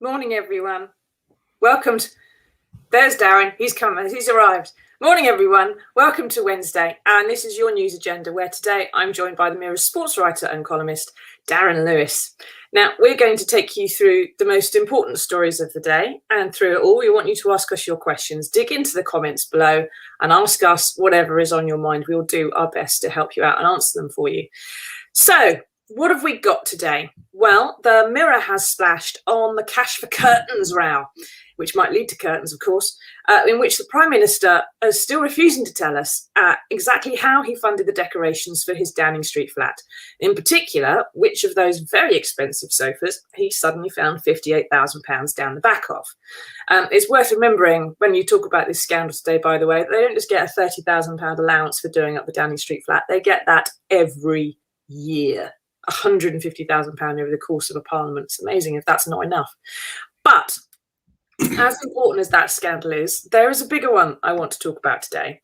Morning, everyone. Welcome to... There's Darren. He's come. He's arrived. Morning, everyone. Welcome to Wednesday. And this is your news agenda, where today I'm joined by the Mirror's sports writer and columnist, Darren Lewis. Now, we're going to take you through the most important stories of the day. And through it all, we want you to ask us your questions, dig into the comments below and ask us whatever is on your mind. We'll do our best to help you out and answer them for you. So, what have we got today? Well, the Mirror has splashed on the cash for curtains row, which might lead to curtains, of course, in which the Prime Minister is still refusing to tell us exactly how he funded the decorations for his Downing Street flat. In particular, which of those very expensive sofas he suddenly found £58,000 down the back of. It's worth remembering when you talk about this scandal today, by the way, they don't just get a £30,000 allowance for doing up the Downing Street flat. They get that every year. £150,000 over the course of a parliament. It's amazing if that's not enough. But as important as that scandal is, there is a bigger one I want to talk about today.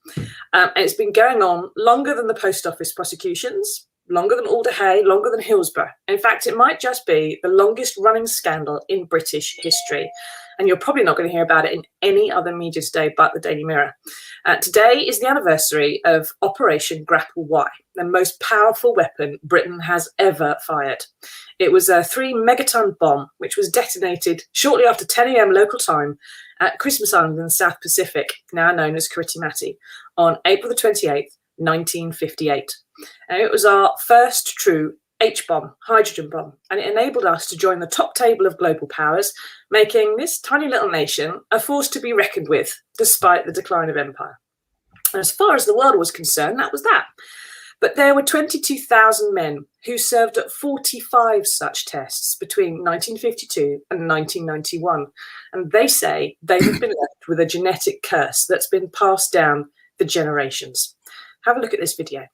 And it's been going on longer than the post office prosecutions, longer than Alder Hey, longer than Hillsborough. In fact, it might just be the longest running scandal in British history. And you're probably not going to hear about it in any other media today but the Daily Mirror. Today is the anniversary of Operation Grapple Y, the most powerful weapon Britain has ever fired. It was a 3-megaton bomb, which was detonated shortly after 10 a.m. local time at Christmas Island in the South Pacific, now known as Kiritimati, on April the 28th, 1958. And it was our first true H-bomb, hydrogen bomb, and it enabled us to join the top table of global powers, making this tiny little nation a force to be reckoned with, despite the decline of empire. And as far as the world was concerned, that was that. But there were 22,000 men who served at 45 such tests between 1952 and 1991. And they say they have been left with a genetic curse that's been passed down for generations. Have a look at this video.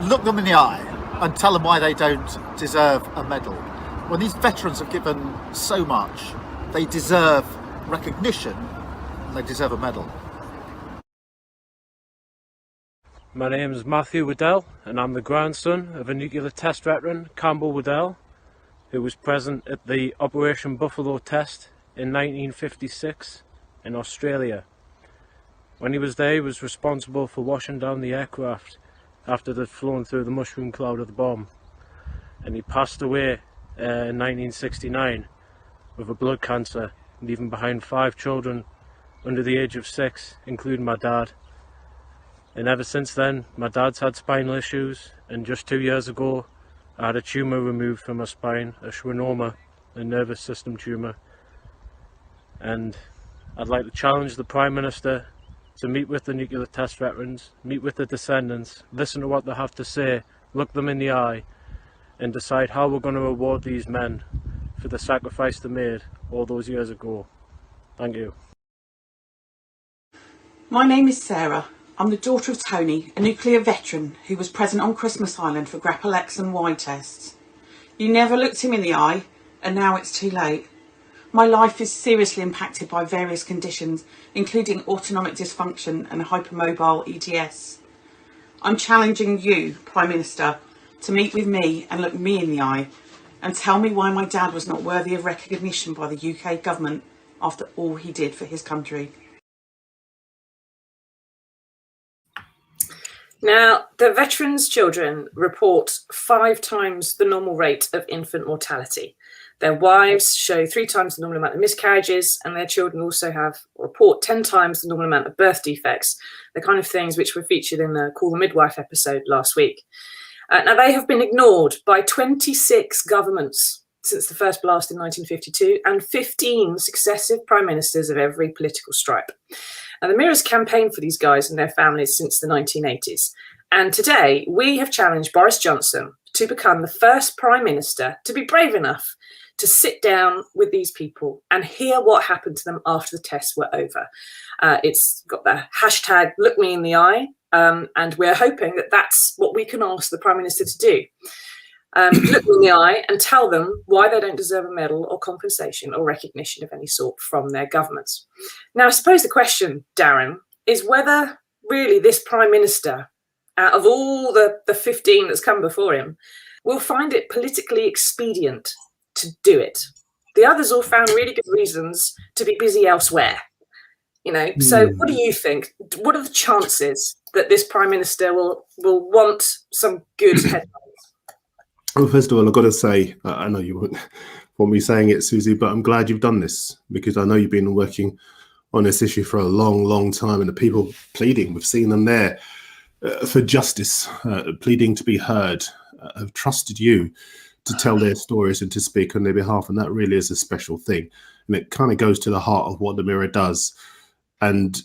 Look them in the eye and tell them why they don't deserve a medal. When these veterans have given so much, they deserve recognition and they deserve a medal. My name is Matthew Waddell and I'm the grandson of a nuclear test veteran, Campbell Waddell, who was present at the Operation Buffalo test in 1956 in Australia. When he was there, he was responsible for washing down the aircraft after they'd flown through the mushroom cloud of the bomb, and he passed away in 1969 with a blood cancer, leaving behind 5 children under the age of 6, including my dad. And ever since then, my dad's had spinal issues, and just 2 years ago I had a tumour removed from my spine, a schwannoma, a nervous system tumour. And I'd like to challenge the Prime Minister to meet with the nuclear test veterans, meet with the descendants, listen to what they have to say, look them in the eye, and decide how we're going to reward these men for the sacrifice they made all those years ago. Thank you. My name is Sarah. I'm the daughter of Tony, a nuclear veteran who was present on Christmas Island for Grapple X and Y tests. You never looked him in the eye, and now it's too late. My life is seriously impacted by various conditions, including autonomic dysfunction and hypermobile EDS. I'm challenging you, Prime Minister, to meet with me and look me in the eye and tell me why my dad was not worthy of recognition by the UK government after all he did for his country. Now, the veterans' children report 5 times the normal rate of infant mortality. Their wives show 3 times the normal amount of miscarriages, and their children also report 10 times the normal amount of birth defects, the kind of things which were featured in the Call the Midwife episode last week. Now, they have been ignored by 26 governments since the first blast in 1952 and 15 successive prime ministers of every political stripe. And the Mirror's campaigned for these guys and their families since the 1980s. And today, we have challenged Boris Johnson to become the first prime minister to be brave enough to sit down with these people and hear what happened to them after the tests were over. It's got the hashtag look me in the eye, and we're hoping that that's what we can ask the Prime Minister to do. Look me in the eye and tell them why they don't deserve a medal or compensation or recognition of any sort from their governments. Now, I suppose the question, Darren, is whether really this Prime Minister, out of all the 15 that's come before him, will find it politically expedient to do it. The others all found really good reasons to be busy elsewhere. So what do you think? What are the chances that this Prime Minister will want some good headlines? Well, first of all, I've got to say, I know you won't want me saying it, Susie, but I'm glad you've done this, because I know you've been working on this issue for a long, long time, and the people pleading, we've seen them there for justice, pleading to be heard, have trusted you to tell their stories and to speak on their behalf, and that really is a special thing. And it kind of goes to the heart of what the Mirror does. And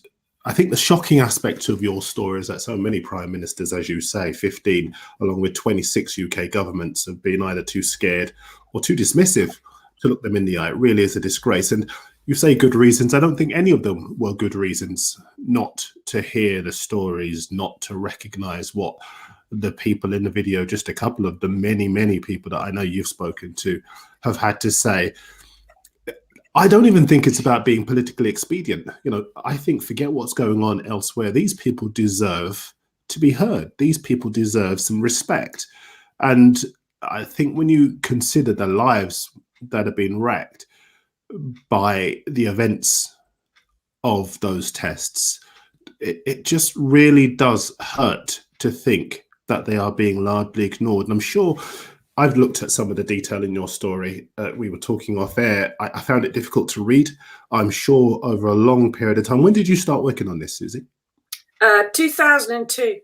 I think the shocking aspect of your story is that so many prime ministers, as you say, 15, along with 26 UK governments, have been either too scared or too dismissive to look them in the eye. It really is a disgrace. And you say good reasons. I don't think any of them were good reasons not to hear the stories, not to recognise what the people in the video, just a couple of the many, many people that I know you've spoken to, have had to say. I don't even think it's about being politically expedient. I think forget what's going on elsewhere. These people deserve to be heard. These people deserve some respect. And I think when you consider the lives that have been wrecked by the events of those tests, it just really does hurt to think that they are being largely ignored. And I'm sure I've looked at some of the detail in your story. We were talking off air. I found it difficult to read. I'm sure over a long period of time. When did you start working on this, Susie? 2002,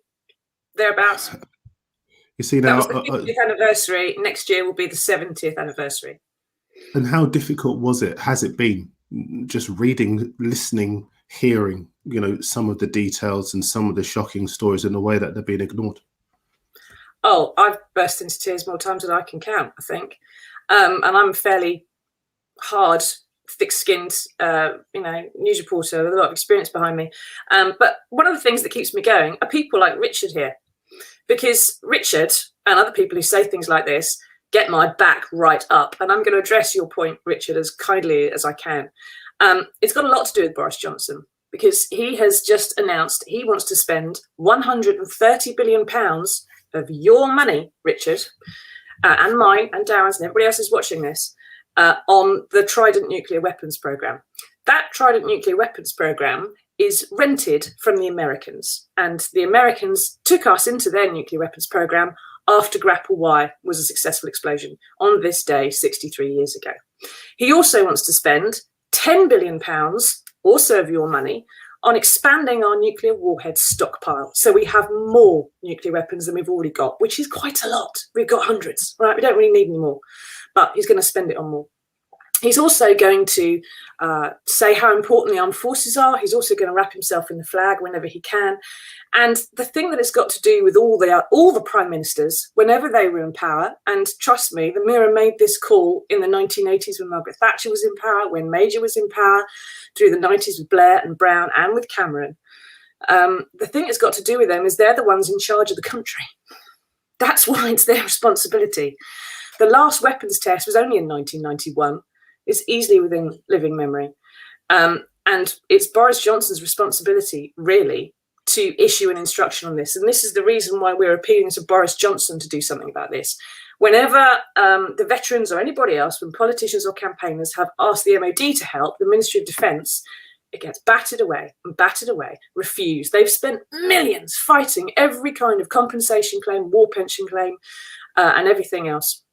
thereabouts. You see now, that was the 50th anniversary. Next year will be the 70th anniversary. And how difficult was it? Has it been just reading, listening, hearing, some of the details and some of the shocking stories in the way that they're being ignored? Oh, I've burst into tears more times than I can count, I think. And I'm a fairly hard, thick-skinned, news reporter with a lot of experience behind me. But one of the things that keeps me going are people like Richard here. Because Richard and other people who say things like this get my back right up. And I'm going to address your point, Richard, as kindly as I can. It's got a lot to do with Boris Johnson, because he has just announced he wants to spend £130 billion of your money, Richard, and mine and Darren's and everybody else who's watching this, on the Trident nuclear weapons program. That Trident nuclear weapons program is rented from the Americans, and the Americans took us into their nuclear weapons program after Grapple Y was a successful explosion on this day 63 years ago. He also wants to spend £10 billion, also of your money, on expanding our nuclear warhead stockpile. So we have more nuclear weapons than we've already got, which is quite a lot. We've got hundreds, right? We don't really need any more, but he's going to spend it on more. He's also going to say how important the armed forces are. He's also going to wrap himself in the flag whenever he can. And the thing that it's got to do with all the prime ministers, whenever they were in power, and trust me, the Mirror made this call in the 1980s when Margaret Thatcher was in power, when Major was in power, through the 90s with Blair and Brown and with Cameron. The thing it's got to do with them is they're the ones in charge of the country. That's why it's their responsibility. The last weapons test was only in 1991. It's easily within living memory. And it's Boris Johnson's responsibility, really, to issue an instruction on this. And this is the reason why we're appealing to Boris Johnson to do something about this. Whenever the veterans or anybody else, when politicians or campaigners have asked the MOD to help, the Ministry of Defence, it gets battered away and battered away, refused. They've spent millions fighting every kind of compensation claim, war pension claim, and everything else,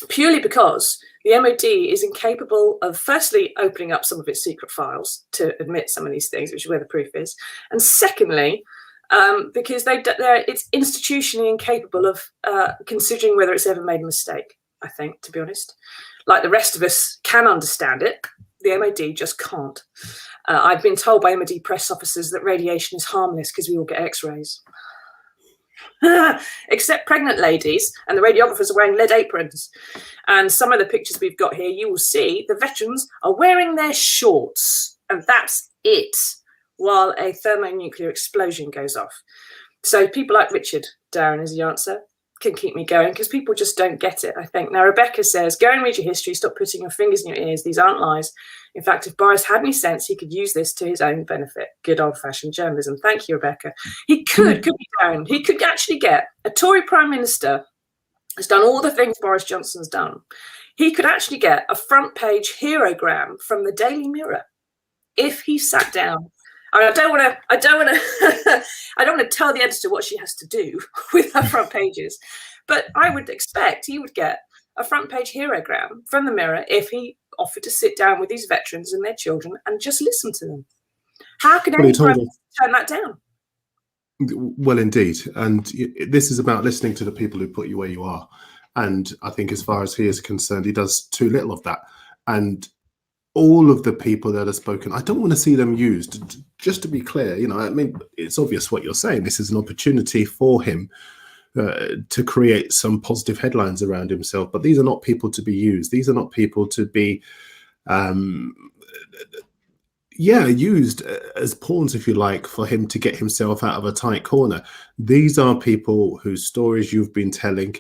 purely because the MOD is incapable of, firstly, opening up some of its secret files to admit some of these things, which is where the proof is, and secondly, because it's institutionally incapable of considering whether it's ever made a mistake, I think, to be honest. Like the rest of us can understand it, the MOD just can't. I've been told by MOD press officers that radiation is harmless because we all get X-rays. Except pregnant ladies, and the radiographers are wearing lead aprons. And some of the pictures we've got here, you will see the veterans are wearing their shorts, and that's it, while a thermonuclear explosion goes off. So people like Richard, Darren, is the answer, can keep me going, because people just don't get it, I think. Now, Rebecca says, go and read your history, stop putting your fingers in your ears. These aren't lies. In fact, if Boris had any sense, he could use this to his own benefit. Good old-fashioned journalism. Thank you, Rebecca. He could he, Darren? He could actually get a Tory Prime Minister has done all the things Boris Johnson's done, he could actually get a front page herogram from the Daily Mirror if he sat down. I don't want to tell the editor what she has to do with her front pages, but I would expect he would get a front page herogram from the Mirror if he offered to sit down with these veterans and their children and just listen to them. How can anyone turn that down? Well, indeed. And this is about listening to the people who put you where you are. And I think as far as he is concerned, he does too little of that. And all of the people that have spoken, I don't want to see them used. Just to be clear, I mean, it's obvious what you're saying. This is an opportunity for him to create some positive headlines around himself. But these are not people to be used. These are not people to be used as pawns, if you like, for him to get himself out of a tight corner. These are people whose stories you've been telling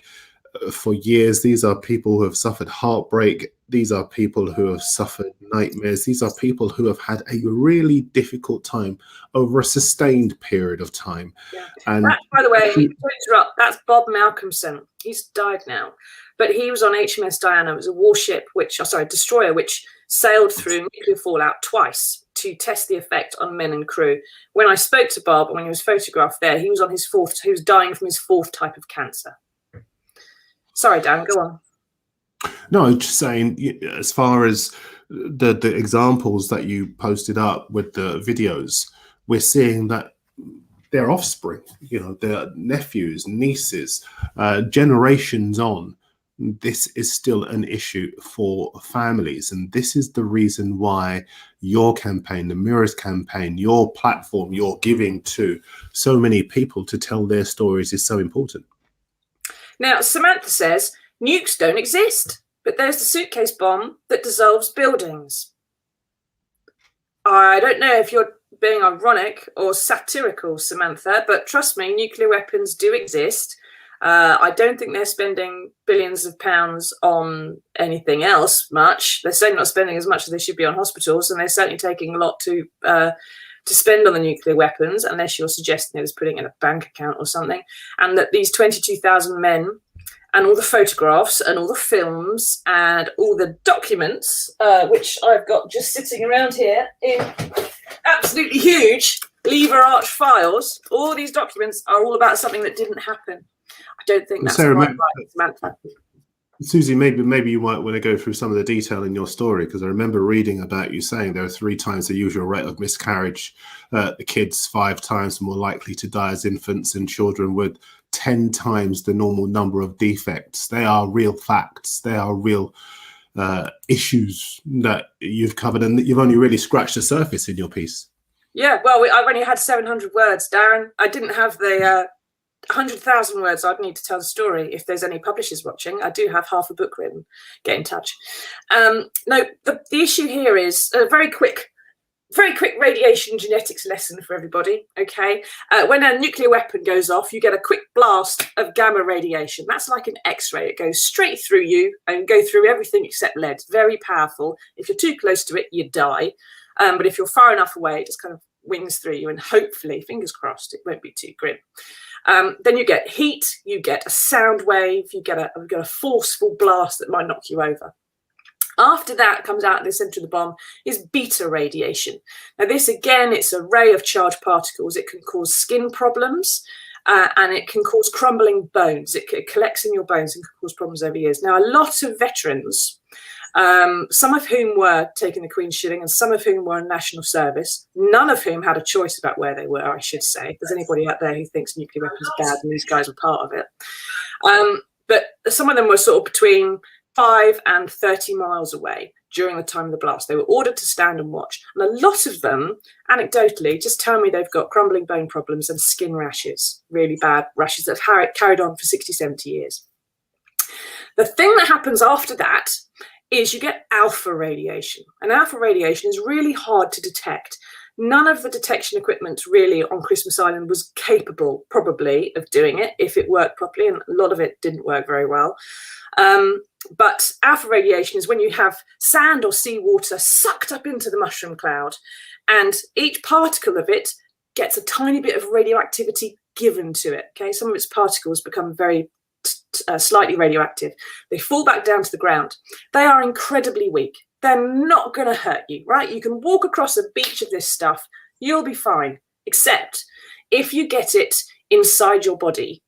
for years. These are people who have suffered heartbreak. These are people who have suffered nightmares. These are people who have had a really difficult time over a sustained period of time. Yeah. And that, by the way, to interrupt, that's Bob Malcolmson. He's died now, but he was on HMS Diana. It was a warship, destroyer, which sailed through nuclear fallout twice to test the effect on men and crew. When I spoke to Bob, when he was photographed there, he was on his he was dying from his 4th type of cancer. Sorry, Darren, go on. No, I'm just saying, as far as the examples that you posted up with the videos, we're seeing that their offspring, their nephews, nieces, generations on, this is still an issue for families. And this is the reason why your campaign, the Mirror's campaign, your platform, you're giving to so many people to tell their stories is so important. Now, Samantha says, nukes don't exist, but there's the suitcase bomb that dissolves buildings. I don't know if you're being ironic or satirical, Samantha, but trust me, nuclear weapons do exist. I don't think they're spending billions of pounds on anything else much. They're certainly not spending as much as they should be on hospitals, and they're certainly taking a lot to spend on the nuclear weapons, unless you're suggesting it was putting in a bank account or something. And that these 22,000 men and all the photographs and all the films and all the documents, which I've got just sitting around here in absolutely huge lever arch files, all these documents are all about something that didn't happen. I don't think that's Sarah, right, Samantha. Susie, maybe you might want to go through some of the detail in your story, because I remember reading about you saying there are 3 times the usual rate of miscarriage. The kids 5 times more likely to die as infants, and children with 10 times the normal number of defects. They are real facts. They are real issues that you've covered, and that you've only really scratched the surface in your piece. Yeah, well, I've only had 700 words, Darren. I didn't have the 100,000 words I'd need to tell the story. If there's any publishers watching, I do have half a book written. Get in touch. No, the issue here is a very quick radiation genetics lesson for everybody. Okay, when a nuclear weapon goes off, you get a quick blast of gamma radiation. That's like an X-ray. It goes straight through you and go through everything except lead. Very powerful. If you're too close to it, you die. But if you're far enough away, it just kind of wings through you, and hopefully, fingers crossed, it won't be too grim. Then you get heat, you get a sound wave, you get a forceful blast that might knock you over. After that comes out of the centre of the bomb is beta radiation. Now this, again, it's a ray of charged particles. It can cause skin problems and it can cause crumbling bones. It collects in your bones and can cause problems over years. Now, a lot of veterans, some of whom were taking the Queen's shilling and some of whom were in national service, none of whom had a choice about where they were, I should say. If there's anybody out there who thinks nuclear weapons are bad and these guys were part of it. But some of them were sort of between 5 and 30 miles away during the time of the blast. They were ordered to stand and watch. And a lot of them, anecdotally, just tell me they've got crumbling bone problems and skin rashes, really bad rashes that have carried on for 60, 70 years. The thing that happens after that is you get alpha radiation. And alpha radiation is really hard to detect. None of the detection equipment really on Christmas Island was capable, probably, of doing it if it worked properly, and a lot of it didn't work very well. But alpha radiation is when you have sand or seawater sucked up into the mushroom cloud, and each particle of it gets a tiny bit of radioactivity given to it. Okay, some of its particles become very slightly radioactive. They fall back down to the ground. They are incredibly weak. They're not going to hurt you, right? You can walk across a beach of this stuff. You'll be fine, except if you get it inside your body,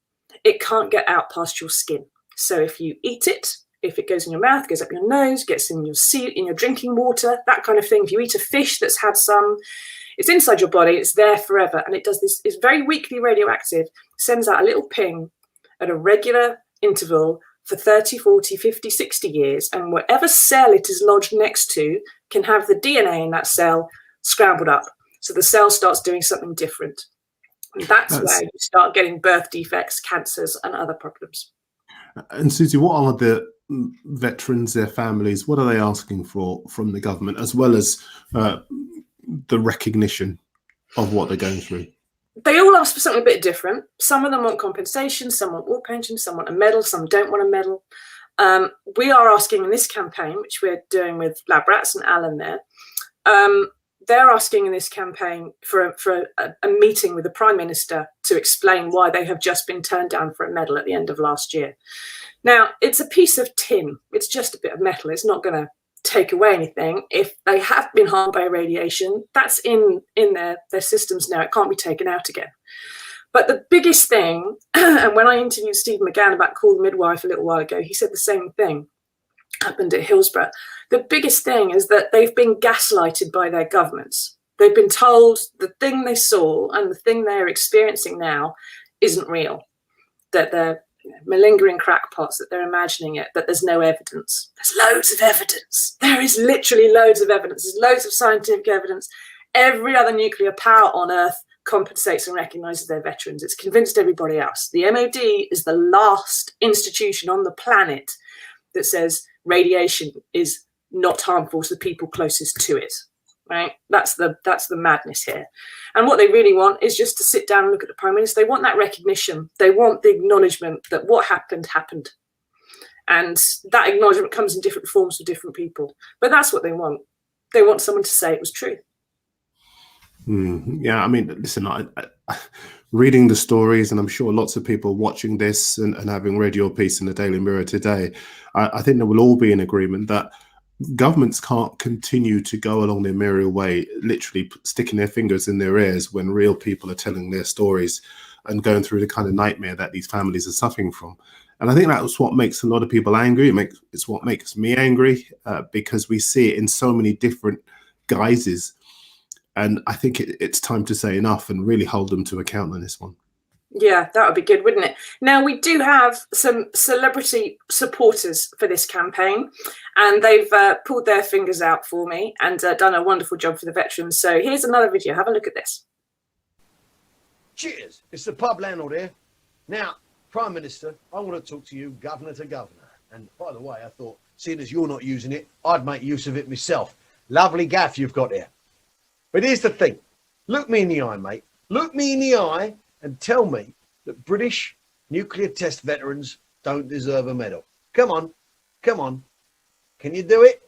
it can't get out past your skin. So if you eat it, if it goes in your mouth, goes up your nose, gets in your drinking water, that kind of thing. If you eat a fish that's had some, it's inside your body, it's there forever. And it does this, it's very weakly radioactive, sends out a little ping at a regular interval for 30, 40, 50, 60 years. And whatever cell it is lodged next to can have the DNA in that cell scrambled up. So the cell starts doing something different. And that's where you start getting birth defects, cancers, and other problems. And Susie, what are the veterans, their families, what are they asking for from the government, as well as the recognition of what they're going through? They all ask for something a bit different. Some of them want compensation, some want war pension, some want a medal, some don't want a medal. We are asking in this campaign, which we're doing with Lab Rats and Alan there, they're asking in this campaign for a meeting with the Prime Minister to explain why they have just been turned down for a medal at the end of last year. Now, it's a piece of tin. It's just a bit of metal. It's not going to take away anything. If they have been harmed by radiation, that's in their systems now. It can't be taken out again. But the biggest thing, and when I interviewed Steve McGann about Call the Midwife a little while ago, he said the same thing. Happened at Hillsborough. The biggest thing is that they've been gaslighted by their governments. They've been told the thing they saw and the thing they're experiencing now isn't real, that they're malingering crackpots, that they're imagining it, that there's no evidence. There's loads of evidence. There is literally loads of evidence. There's loads of scientific evidence. Every other nuclear power on Earth compensates and recognises their veterans. It's convinced everybody else. The MOD is the last institution on the planet that says radiation is not harmful to the people closest to it, right? That's the madness here. And what they really want is just to sit down and look at the Prime Minister. They want that recognition. They want the acknowledgement that what happened, happened. And that acknowledgement comes in different forms for different people. But that's what they want. They want someone to say it was true. Yeah, I mean, listen, I reading the stories, and I'm sure lots of people watching this and having read your piece in the Daily Mirror today, I think they will all be in agreement that governments can't continue to go along their merry way, literally sticking their fingers in their ears when real people are telling their stories and going through the kind of nightmare that these families are suffering from. And I think that's what makes a lot of people angry. It's what makes me angry, because we see it in so many different guises. And I think it's time to say enough and really hold them to account on this one. Yeah, that would be good, wouldn't it? Now, we do have some celebrity supporters for this campaign, and they've pulled their fingers out for me and done a wonderful job for the veterans. So here's another video. Have a look at this. Cheers. It's the pub landlord here. Now, Prime Minister, I want to talk to you governor to governor. And by the way, I thought, seeing as you're not using it, I'd make use of it myself. Lovely gaff you've got here. But here's the thing. Look me in the eye, mate. Look me in the eye and tell me that British nuclear test veterans don't deserve a medal. Come on. Come on. Can you do it?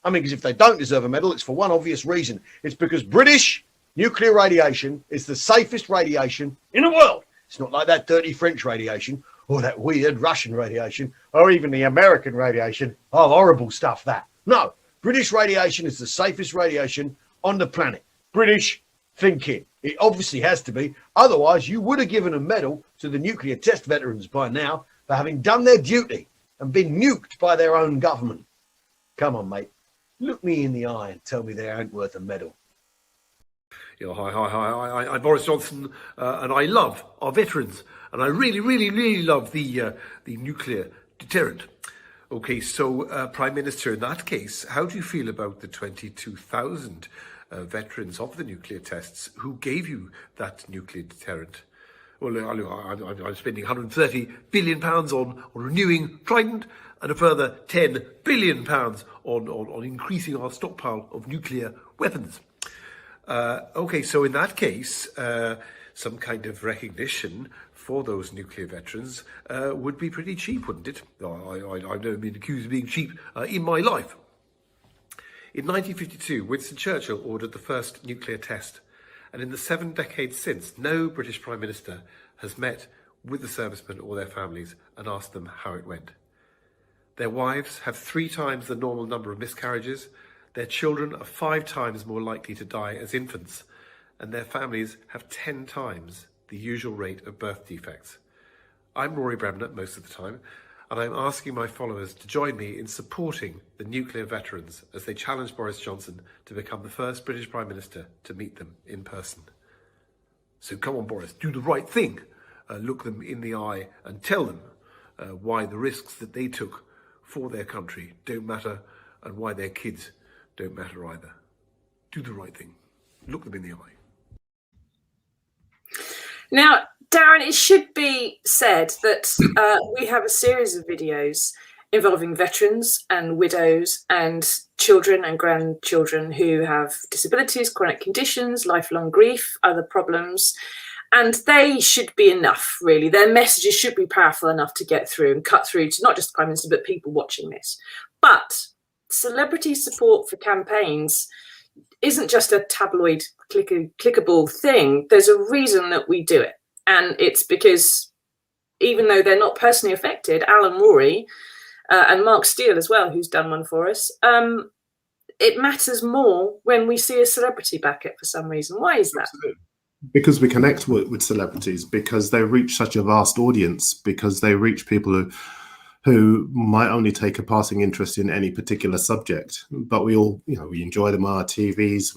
I mean, because if they don't deserve a medal, it's for one obvious reason. It's because British nuclear radiation is the safest radiation in the world. It's not like that dirty French radiation or that weird Russian radiation or even the American radiation. Oh, horrible stuff, that. No, British radiation is the safest radiation on the planet. British thinking. It obviously has to be. Otherwise, you would have given a medal to the nuclear test veterans by now for having done their duty and been nuked by their own government. Come on, mate. Look me in the eye and tell me they ain't worth a medal. You know, hi, I'm Boris Johnson, and I love our veterans, and I really love the nuclear deterrent. Okay, so Prime Minister, in that case, how do you feel about the 22,000 veterans of the nuclear tests who gave you that nuclear deterrent? Well, I'm spending £130 billion on renewing Trident and a further £10 billion on increasing our stockpile of nuclear weapons. Okay, so in that case, some kind of recognition for those nuclear veterans would be pretty cheap, wouldn't it? I've never been accused of being cheap in my life. In 1952, Winston Churchill ordered the first nuclear test, and in the 7 decades since, no British Prime Minister has met with the servicemen or their families and ask them how it went. Their wives have 3 times the normal number of miscarriages, their children are 5 times more likely to die as infants, and their families have 10 times the usual rate of birth defects. I'm Rory Bremner most of the time, and I'm asking my followers to join me in supporting the nuclear veterans as they challenge Boris Johnson to become the first British Prime Minister to meet them in person. So come on, Boris, do the right thing. Look them in the eye and tell them why the risks that they took for their country don't matter and why their kids don't matter either. Do the right thing. Look them in the eye. Now, Darren, it should be said that we have a series of videos involving veterans and widows and children and grandchildren who have disabilities, chronic conditions, lifelong grief, other problems. And they should be enough, really. Their messages should be powerful enough to get through and cut through to not just the Prime Minister, but people watching this. But celebrity support for campaigns isn't just a tabloid clickable thing. There's a reason that we do it. And it's because even though they're not personally affected, Alan Rory and Mark Steele as well, who's done one for us, it matters more when we see a celebrity back it for some reason. Why is that? Absolutely. Because we connect with celebrities, because they reach such a vast audience, because they reach people who might only take a passing interest in any particular subject, but we all, we enjoy them on our TVs.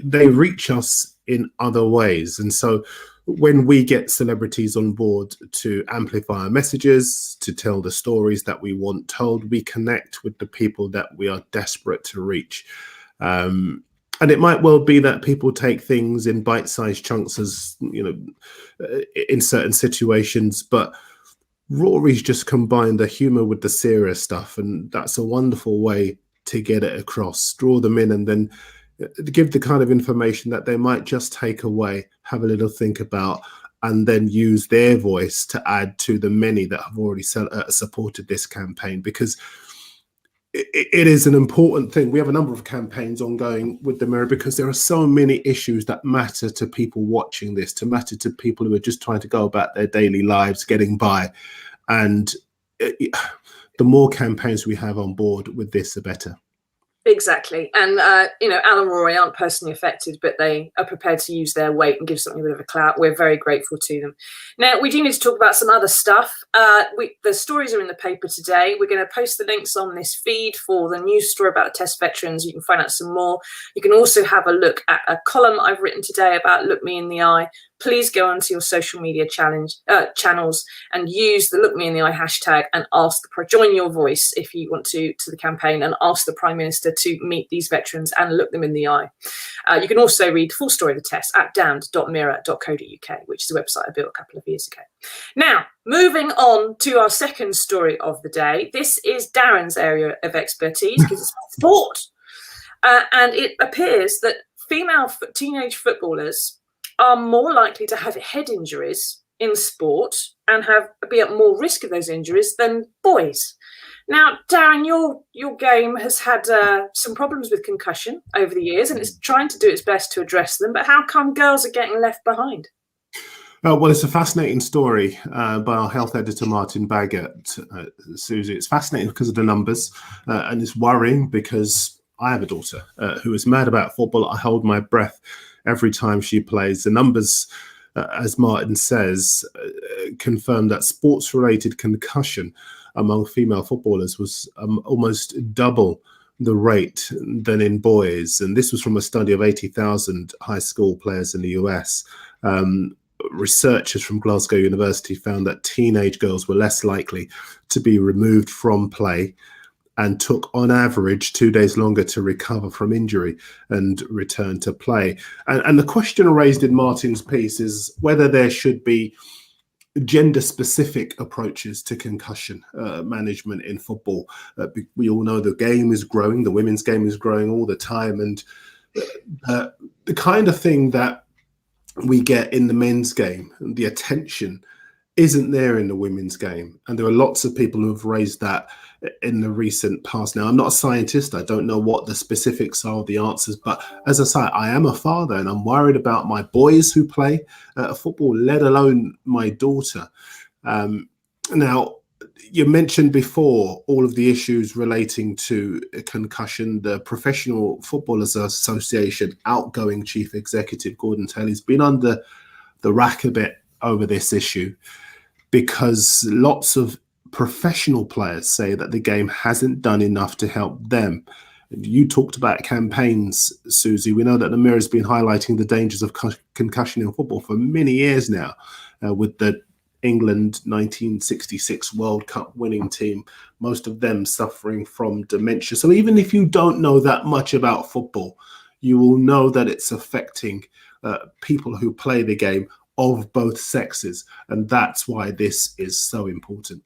They reach us in other ways, and so when we get celebrities on board to amplify our messages, to tell the stories that we want told, we connect with the people that we are desperate to reach. And it might well be that people take things in bite-sized chunks as, in certain situations, but Rory's just combined the humor with the serious stuff, and that's a wonderful way to get it across, draw them in, and then give the kind of information that they might just take away, have a little think about, and then use their voice to add to the many that have already supported this campaign, because it is an important thing. We have a number of campaigns ongoing with the Mirror because there are so many issues that matter to people watching this, to matter to people who are just trying to go about their daily lives, getting by. And the more campaigns we have on board with this, the better. Exactly. And, Alan Rory aren't personally affected, but they are prepared to use their weight and give something a bit of a clout. We're very grateful to them. Now, we do need to talk about some other stuff. The stories are in the paper today. We're going to post the links on this feed for the news story about the test veterans. You can find out some more. You can also have a look at a column I've written today about Look Me in the Eye. Please go onto your social media channels and use the Look Me in the Eye hashtag and join your voice if you want to the campaign, and ask the Prime Minister to meet these veterans and look them in the eye. You can also read the full story of the test at damned.mirror.co.uk, which is a website I built a couple of years ago. Now, moving on to our second story of the day. This is Darren's area of expertise because it's sport. And it appears that female teenage footballers are more likely to have head injuries in sport and be at more risk of those injuries than boys. Now, Darren, your game has had some problems with concussion over the years, and it's trying to do its best to address them. But how come girls are getting left behind? Well, it's a fascinating story by our health editor, Martin Baggett, Susie. It's fascinating because of the numbers, and it's worrying because I have a daughter who is mad about football. I hold my breath every time she plays. The numbers, as Martin says, confirm that sports-related concussion among female footballers was almost double the rate than in boys. And this was from a study of 80,000 high school players in the US. Researchers from Glasgow University found that teenage girls were less likely to be removed from play and took, on average, 2 days longer to recover from injury and return to play. And the question raised in Martin's piece is whether there should be gender-specific approaches to concussion management in football. We all know the game is growing, the women's game is growing all the time, and the kind of thing that we get in the men's game, the attention isn't there in the women's game. And there are lots of people who have raised that in the recent past. Now, I'm not a scientist. I don't know what the specifics are, the answers. But as I say, I am a father and I'm worried about my boys who play football, let alone my daughter. Now, you mentioned before all of the issues relating to concussion. The Professional Footballers Association outgoing chief executive, Gordon Taylor's been under the rack a bit over this issue because lots of professional players say that the game hasn't done enough to help them. You talked about campaigns, Susie. We know that the Mirror's been highlighting the dangers of concussion in football for many years now, with the England 1966 World Cup winning team, most of them suffering from dementia. So even if you don't know that much about football, you will know that it's affecting people who play the game of both sexes. And that's why this is so important.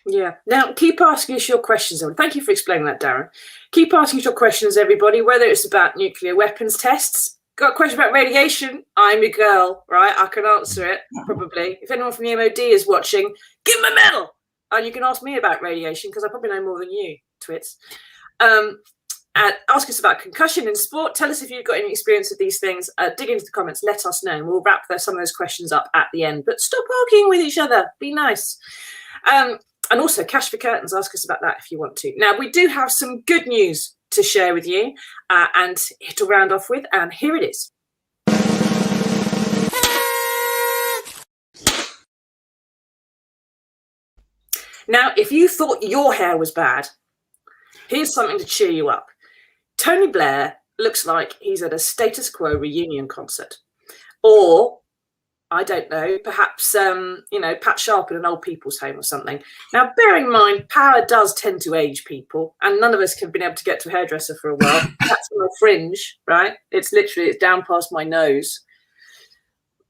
Yeah. Now, keep asking us your questions. Thank you for explaining that, Darren. Keep asking us your questions, everybody, whether it's about nuclear weapons tests. Got a question about radiation? I'm your girl, right? I can answer it, probably. If anyone from the MOD is watching, give them a medal. And you can ask me about radiation, because I probably know more than you, twits. And ask us about concussion in sport. Tell us if you've got any experience with these things. Dig into the comments. Let us know. And we'll wrap some of those questions up at the end. But stop arguing with each other. Be nice. And also, Cash for Curtains. Ask us about that if you want to. Now, we do have some good news to share with you and to round off with, and here it is. Now, if you thought your hair was bad, here's something to cheer you up. Tony Blair looks like he's at a Status Quo reunion concert, or I don't know, perhaps, Pat Sharp in an old people's home or something. Now, bear in mind, power does tend to age people, and none of us have been able to get to a hairdresser for a while. That's my fringe, right? It's down past my nose.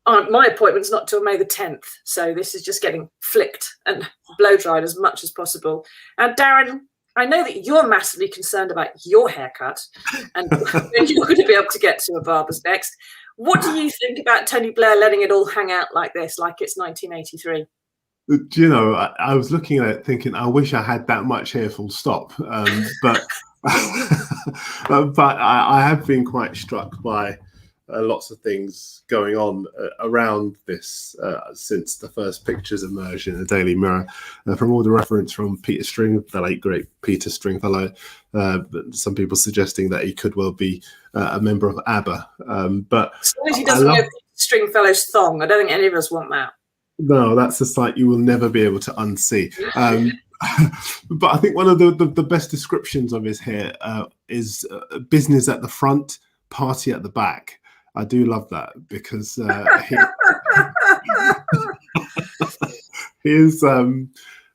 My appointment's not till May the 10th, so this is just getting flicked and blow-dried as much as possible. And Darren, I know that you're massively concerned about your haircut, and you're going to be able to get to a barber's next. What do you think about Tony Blair letting it all hang out like this, like it's 1983? Do you know, I was looking at it thinking, I wish I had that much hair, full stop. But I have been quite struck by lots of things going on around this since the first pictures emerged in the Daily Mirror. From all the reference from Peter String, the late great Peter Stringfellow, some people suggesting that he could well be a member of ABBA. But as long as he doesn't wear Peter Stringfellow's thong, I don't think any of us want that. No, that's a sight you will never be able to unsee. But I think one of the best descriptions of his hair is business at the front, party at the back. I do love that because he is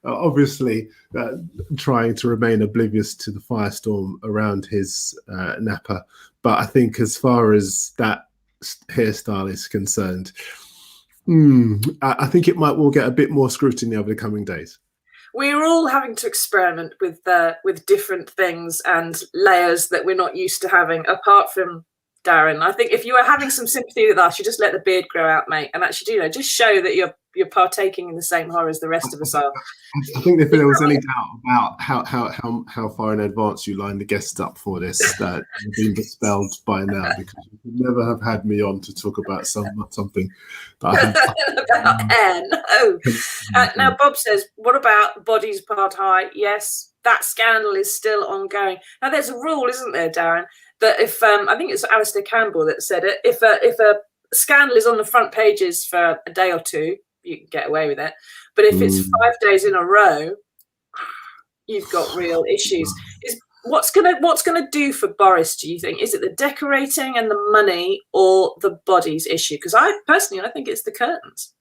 obviously trying to remain oblivious to the firestorm around his Napa. But I think as far as that hairstyle is concerned, I think it will get a bit more scrutiny over the coming days. We're all having to experiment with different things and layers that we're not used to having, apart from Darren. I think if you are having some sympathy with us, you just let the beard grow out, mate, and actually, just show that you're partaking in the same horror as the rest of us are. I think if there was any doubt about how far in advance you lined the guests up for this, that you've been dispelled by now, because you could never have had me on to talk about something that I No. Now, Bob says, what about bodies part high? Yes, that scandal is still ongoing. Now, there's a rule, isn't there, Darren, that if I think it's Alistair Campbell that said it, if a scandal is on the front pages for a day or two, you can get away with it. But if it's 5 days in a row, you've got real issues. What's gonna do for Boris, do you think? Is it the decorating and the money, or the bodies issue? Because I think it's the curtains.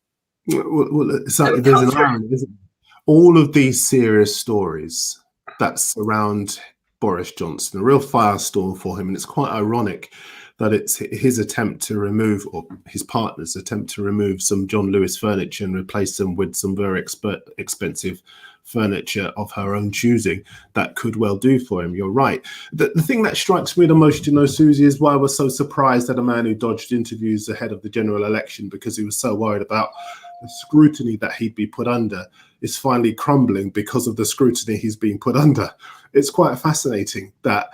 Well, so there's an irony, isn't there? All of these serious stories that surround Boris Johnson, a real firestorm for him, and it's quite ironic that it's his attempt to remove, or his partner's attempt to remove, some John Lewis furniture and replace them with some very expensive furniture of her own choosing that could well do for him. You're right. The thing that strikes me the most, Susie, is why I was so surprised that a man who dodged interviews ahead of the general election because he was so worried about the scrutiny that he'd be put under is finally crumbling because of the scrutiny he's being put under. It's quite fascinating that,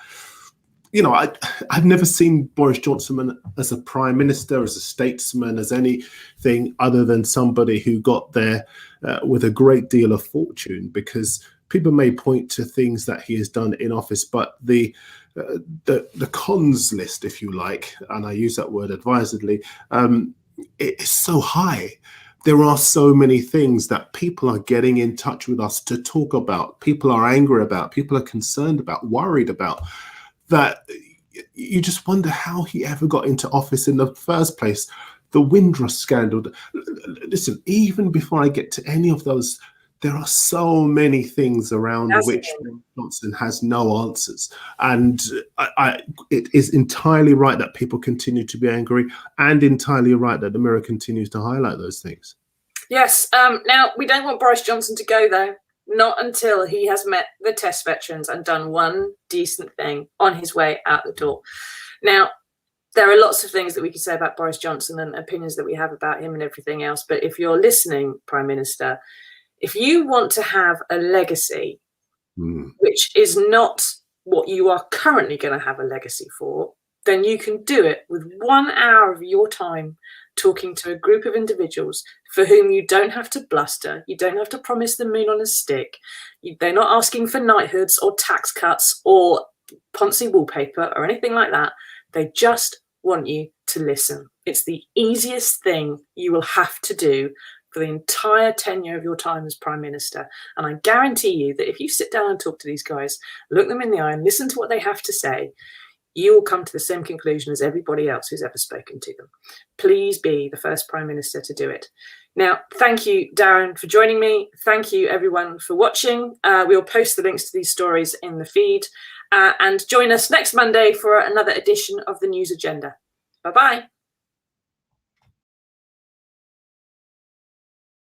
you know, I've never seen Boris Johnson as a prime minister, as a statesman, as anything other than somebody who got there with a great deal of fortune, because people may point to things that he has done in office, but the cons list, if you like, and I use that word advisedly, it is so high. There are so many things that people are getting in touch with us to talk about, people are angry about, people are concerned about, worried about, that you just wonder how he ever got into office in the first place. The Windrush scandal. Listen, even before I get to any of those, there are so many things around which Johnson has no answers. And it is entirely right that people continue to be angry, and entirely right that the Mirror continues to highlight those things. Yes. Now, we don't want Boris Johnson to go, though. Not until he has met the test veterans and done one decent thing on his way out the door. Now, there are lots of things that we could say about Boris Johnson and opinions that we have about him and everything else. But if you're listening, Prime Minister, if you want to have a legacy, which is not what you are currently going to have a legacy for, then you can do it with 1 hour of your time talking to a group of individuals for whom you don't have to bluster, you don't have to promise the moon on a stick, they're not asking for knighthoods or tax cuts or Ponzi wallpaper or anything like that. They just want you to listen. It's the easiest thing you will have to do for the entire tenure of your time as Prime Minister. And I guarantee you that if you sit down and talk to these guys, look them in the eye and listen to what they have to say, you will come to the same conclusion as everybody else who's ever spoken to them. Please be the first Prime Minister to do it. Now, thank you, Darren, for joining me. Thank you, everyone, for watching. We'll post the links to these stories in the feed. And join us next Monday for another edition of the News Agenda. Bye-bye.